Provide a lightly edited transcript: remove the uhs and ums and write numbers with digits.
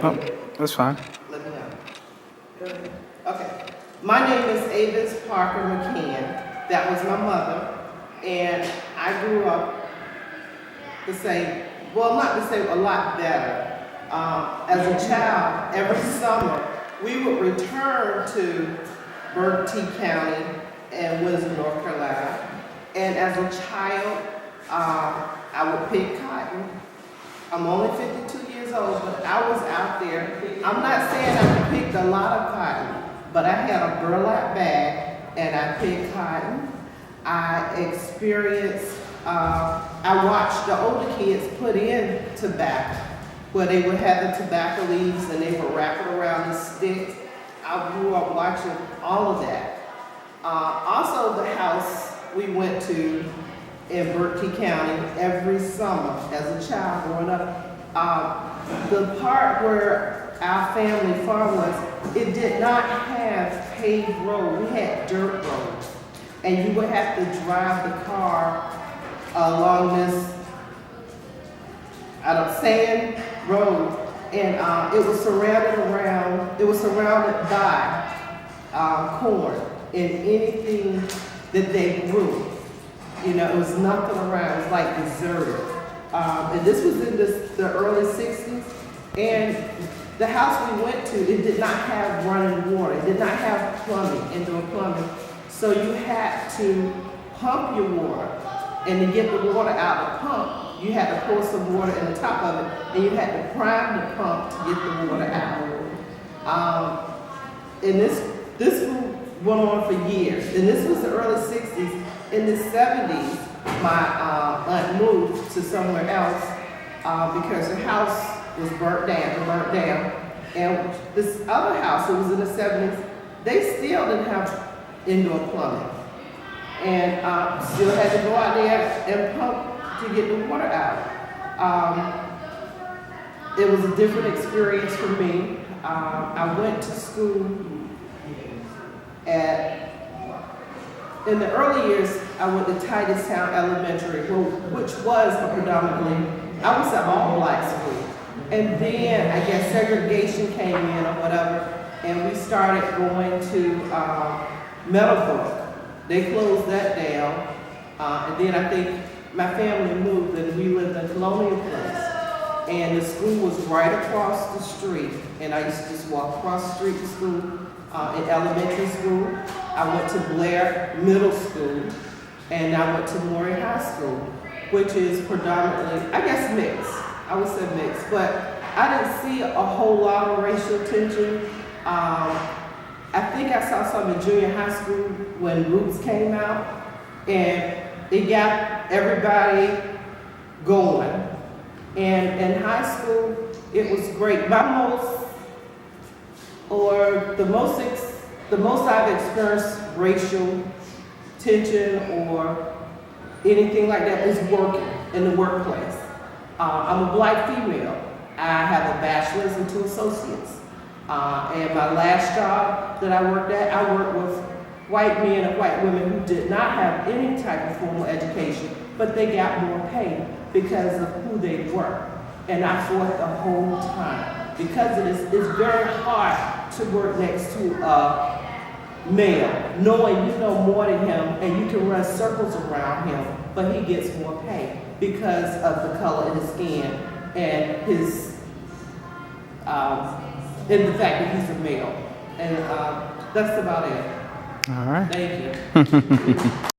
Oh, that's fine. Let me know. Go ahead. Okay. My name is Avis Parker McCann. That was my mother. And I grew up the same, well, not the same, a lot better. As a child, every summer, we would return to Berkeley County and Windsor, North Carolina. And as a child, I would pick cotton. I'm only 52 years old, but I was out there. I'm not saying I picked a lot of cotton, but I had a burlap bag and I picked cotton. I experienced, I watched the older kids put in tobacco, where they would have the tobacco leaves and they would wrap it around the sticks. I grew up watching all of that. Also, the house we went to in Berkeley County every summer as a child growing up. The part where our family farm was, it did not have paved road. We had dirt roads. And you would have to drive the car along this sand road. And it was surrounded by corn and anything that they grew. You know, it was nothing around. It was like deserted. And this was in the early 60s. And the house we went to, it did not have running water. It did not have plumbing, indoor plumbing. So you had to pump your water. And to get the water out of the pump, you had to pour some water in the top of it. And you had to prime the pump to get the water out. And this went on for years. And this was the early 60s. In the 70s, my aunt moved to somewhere else because her house was burnt down. And this other house, it was in the 70s, they still didn't have indoor plumbing. And still had to go out there and pump to get the water out. It was a different experience for me. I went to school in the early years, I went to Titustown Elementary, which was a predominantly, I would say, all black school. And then I guess segregation came in or whatever, and we started going to Meadowbrook. They closed that down, and then I think my family moved and we lived in Colonial Place. And the school was right across the street, and I used to just walk across the street to school in elementary school. I went to Blair Middle School, and I went to Maury High School, which is predominantly, I guess, mixed. I would say mixed, but I didn't see a whole lot of racial tension. I think I saw some in junior high school when Roots came out, and it got everybody going. And in high school, it was great. The most I've experienced racial tension or anything like that is working in the workplace. I'm a black female. I have a bachelor's and 2 associates. And my last job that I worked at, I worked with white men and white women who did not have any type of formal education, but they got more pay because of who they were. And I fought the whole time. Because of this, it's very hard to work next to a male, knowing you know more than him and you can run circles around him, but he gets more pay because of the color of his skin and his and the fact that he's a male. And that's about it. All right. Thank you.